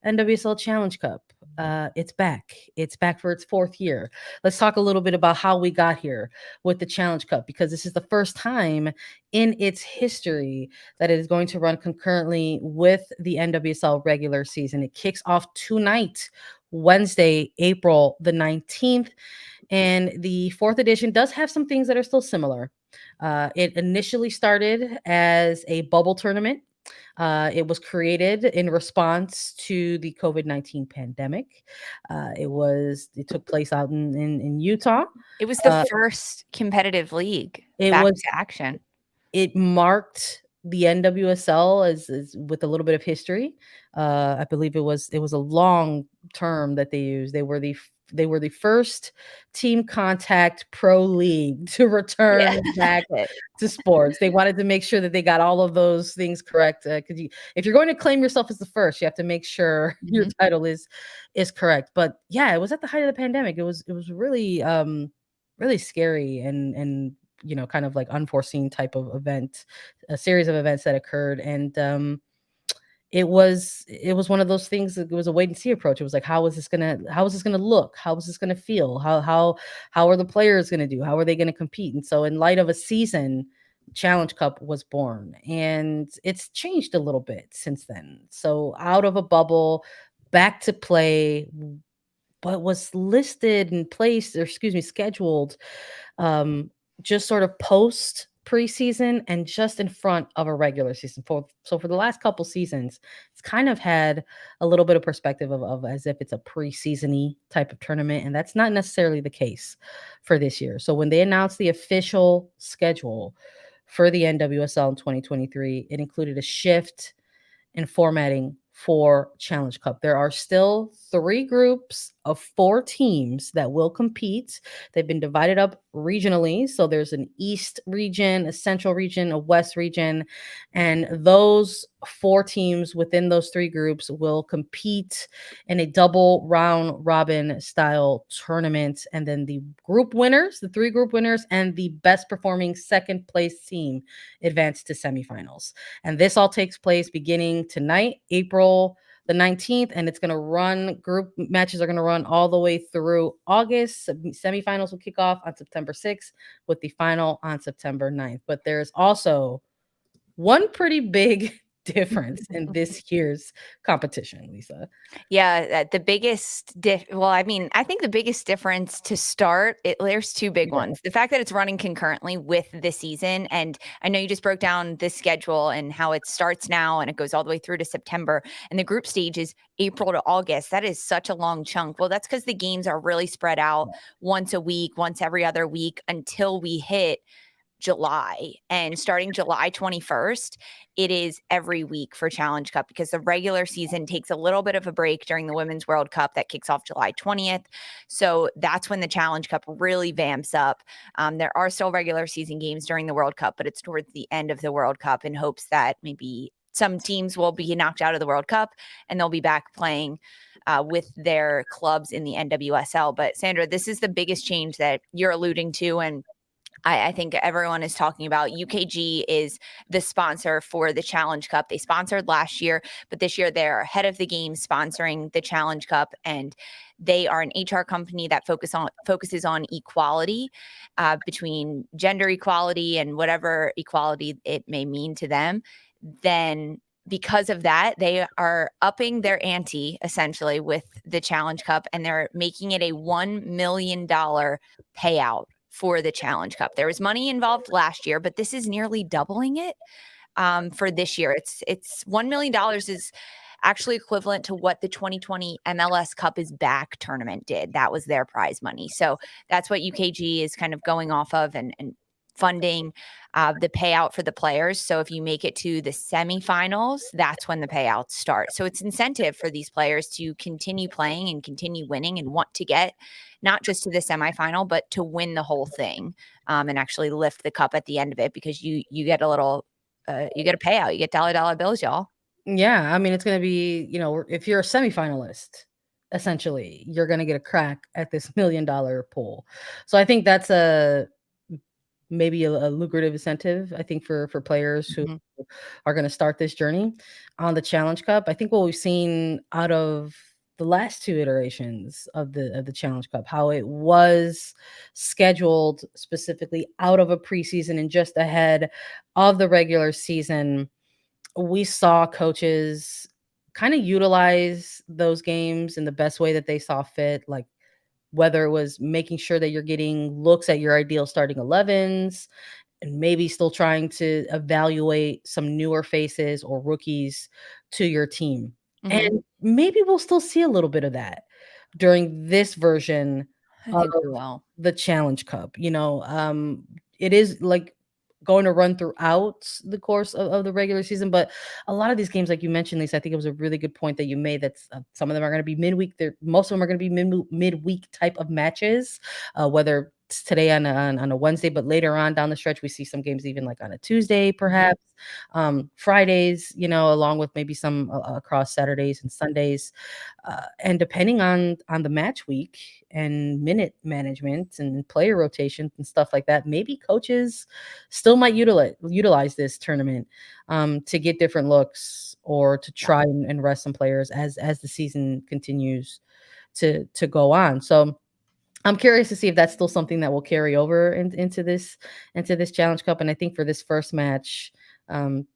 NWSL Challenge Cup. It's back. It's back for its fourth year. Let's talk a little bit about how we got here with the Challenge Cup, because this is the first time in its history that it is going to run concurrently with the NWSL regular season. It kicks off tonight, Wednesday, April the 19th. And the fourth edition does have some things that are still similar. It initially started as a bubble tournament. It was created in response to the COVID-19 pandemic. It took place out in Utah. It was the first competitive league back to action. It marked the NWSL as with a little bit of history. I believe it was a long term that they used. They were the first team contact pro league to return back to sports. They wanted to make sure that they got all of those things correct. Because if you're going to claim yourself as the first, you have to make sure your title is correct. But yeah, it was at the height of the pandemic. It was really really scary and kind of like unforeseen type of event, a series of events that occurred. And it was one of those things that it was a wait and see approach. It was like, how is this gonna look? How is this gonna feel? How are the players gonna do? How are they gonna compete? And so in light of a season, Challenge Cup was born, and it's changed a little bit since then. So out of a bubble, back to play, but was listed and placed, or excuse me, scheduled just sort of post preseason and just in front of a regular season. So for the last couple seasons, it's kind of had a little bit of perspective of as if it's a preseason-y type of tournament, and that's not necessarily the case for this year. So when they announced the official schedule for the NWSL in 2023, it included a shift in formatting for Challenge Cup. There are still 3 groups of 4 teams that will compete. They've been divided up regionally. So there's an East region, a Central region, a West region, and those 4 teams within those 3 groups will compete in a double round robin style tournament. And then the 3 group winners and the best performing second place team advance to semifinals. And this all takes place beginning tonight, April the 19th, and it's going to run, group matches are going to run all the way through August. Semifinals will kick off on September 6th with the final on September 9th. But there's also one pretty big difference in this year's competition, Lisa. Yeah, the biggest I think the biggest difference to start, there's 2 big ones. The fact that it's running concurrently with the season, and I know you just broke down the schedule and how it starts now and it goes all the way through to September, and the group stage is April to August. That is such a long chunk. Well, that's because the games are really spread out once a week, once every other week until we hit July. And starting July 21st, it is every week for Challenge Cup, because the regular season takes a little bit of a break during the Women's World Cup that kicks off July 20th. So that's when the Challenge Cup really vamps up. There are still regular season games during the World Cup, but it's towards the end of the World Cup in hopes that maybe some teams will be knocked out of the World Cup and they'll be back playing with their clubs in the NWSL. But Sandra, this is the biggest change that you're alluding to, and I think everyone is talking about. UKG is the sponsor for the Challenge Cup. They sponsored last year, but this year they're ahead of the game sponsoring the Challenge Cup, and they are an HR company that focuses on equality between gender equality and whatever equality it may mean to them. Then because of that, they are upping their ante essentially with the Challenge Cup, and they're making it a $1 million payout for the Challenge Cup. There was money involved last year, but this is nearly doubling it for this year. It's $1 million is actually equivalent to what the 2020 MLS Cup is Back tournament did. That was their prize money. So that's what UKG is kind of going off of and funding the payout for the players. So if you make it to the semifinals, that's when the payouts start. So it's incentive for these players to continue playing and continue winning and want to get not just to the semifinal, but to win the whole thing and actually lift the cup at the end of it, because you get a little, you get a payout, you get dollar bills, y'all. Yeah, I mean, it's going to be, if you're a semifinalist, essentially, you're going to get a crack at this $1 million pool. So I think that's a maybe a lucrative incentive, I think, for players who Mhm. are gonna start this journey on the Challenge Cup. I think what we've seen out of the last 2 iterations of the Challenge Cup, how it was scheduled specifically out of a preseason and just ahead of the regular season, we saw coaches kinda utilize those games in the best way that they saw fit, like, whether it was making sure that you're getting looks at your ideal starting 11s, and maybe still trying to evaluate some newer faces or rookies to your team. Mhm. And maybe we'll still see a little bit of that during this version I of think we will. the Challenge Cup. It is like going to run throughout the course of the regular season, but a lot of these games, like you mentioned, Lisa, I think it was a really good point that you made. That's some of them are going to be midweek. Most of them are going to be midweek type of matches, whether it's today on a Wednesday, but later on down the stretch, we see some games even like on a Tuesday, Mhm. perhaps Fridays, along with maybe some across Saturdays and Sundays. And depending on the match week and minute management and player rotations and stuff like that, maybe coaches still might utilize this tournament to get different looks or to Yeah. try and rest some players as the season continues to go on. So I'm curious to see if that's still something that will carry over into this Challenge Cup. And I think for this first match,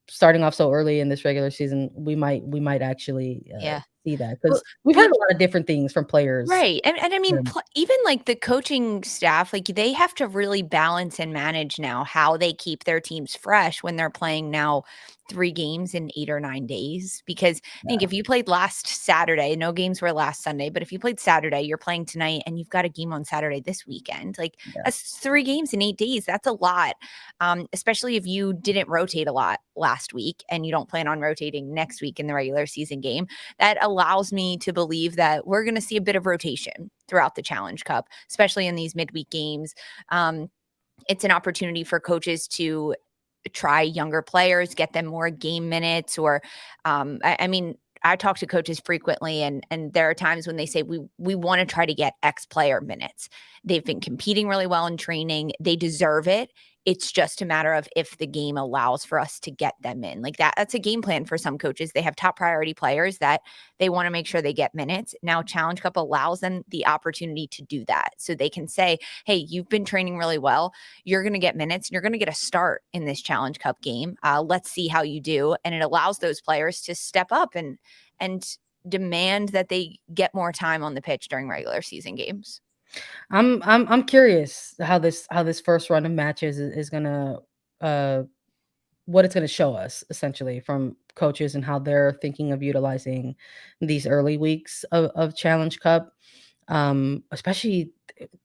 starting off so early in this regular season, we might actually Yeah. see that Well, because we've heard be a lot of different things from players. Right, and I mean, Um, even, like, the coaching staff, like, they have to really balance and manage now how they keep their teams fresh when they're playing now 3 games in 8 or 9 days, because I think yeah, if you played last Saturday, no games were last Sunday, but if you played Saturday, you're playing tonight, and you've got a game on Saturday this weekend, like, yeah. that's 3 games in 8 days, that's a lot, especially if you didn't rotate a lot last week, and you don't plan on rotating next week in the regular season game. That allows me to believe that we're going to see a bit of rotation throughout the Challenge Cup, especially in these midweek games. Um, it's an opportunity for coaches to try younger players, get them more game minutes, or I mean, I talk to coaches frequently, and there are times when they say we want to try to get X player minutes. They've been competing really well in training. They deserve it. It's just a matter of if the game allows for us to get them in. Like that's a game plan for some coaches. They have top priority players that they want to make sure they get minutes. Now Challenge Cup allows them the opportunity to do that. So they can say, "Hey, you've been training really well. You're going to get minutes. You're going to get a start in this Challenge Cup game. Let's see how you do." And it allows those players to step up and demand that they get more time on the pitch during regular season games. I'm curious how this first run of matches is gonna uh what it's gonna show us essentially from coaches and how they're thinking of utilizing these early weeks of Challenge Cup. Especially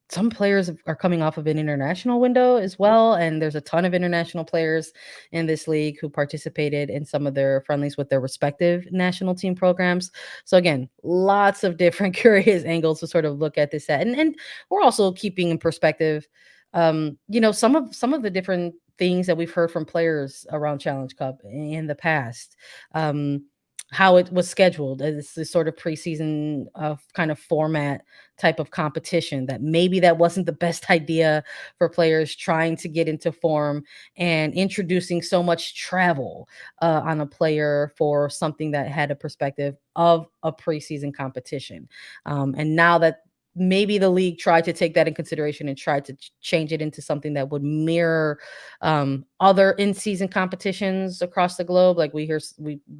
some players are coming off of an international window as well, and there's a ton of international players in this league who participated in some of their friendlies with their respective national team programs. So again, lots of different curious angles to sort of look at this at, and we're also keeping in perspective, some of the different things that we've heard from players around Challenge Cup in the past. Um, how it was scheduled as this sort of preseason kind of format type of competition, that maybe that wasn't the best idea for players trying to get into form and introducing so much travel on a player for something that had a perspective of a preseason competition. And now that maybe the league tried to take that in consideration and tried to change it into something that would mirror other in-season competitions across the globe. Like we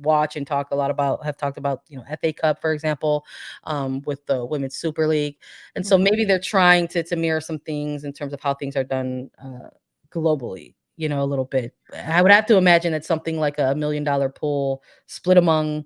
watch and have talked about, FA Cup, for example, with the Women's Super League. And so Mhm. maybe they're trying to mirror some things in terms of how things are done globally, a little bit. I would have to imagine that something like a $1 million pool split among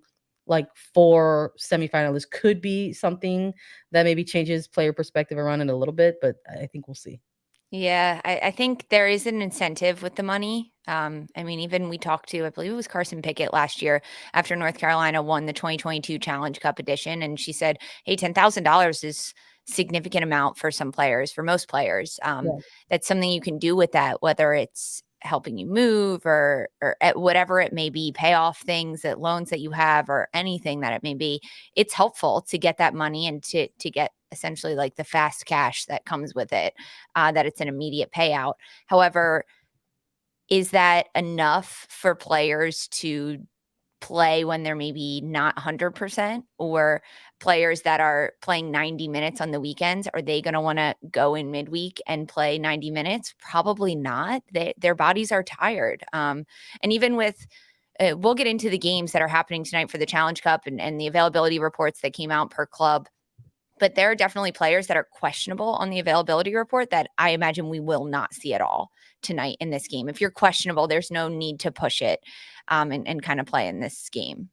like 4 semifinalists could be something that maybe changes player perspective around it a little bit, but I think we'll see. Yeah, I think there is an incentive with the money. I mean, even we talked to, I believe it was Carson Pickett last year after North Carolina won the 2022 Challenge Cup edition. And she said, hey, $10,000 is significant amount for some players, for most players. Yeah. That's something you can do with that, whether it's helping you move or at whatever it may be, pay off things, that loans that you have or anything that it may be, it's helpful to get that money and to get essentially like the fast cash that comes with it, that it's an immediate payout. However, is that enough for players to play when they're maybe not 100%, or players that are playing 90 minutes on the weekends? Are they going to want to go in midweek and play 90 minutes? Probably not. Their bodies are tired. And even with, we'll get into the games that are happening tonight for the Challenge Cup and the availability reports that came out per club. But there are definitely players that are questionable on the availability report that I imagine we will not see at all tonight in this game. If you're questionable, there's no need to push it and kind of play in this game.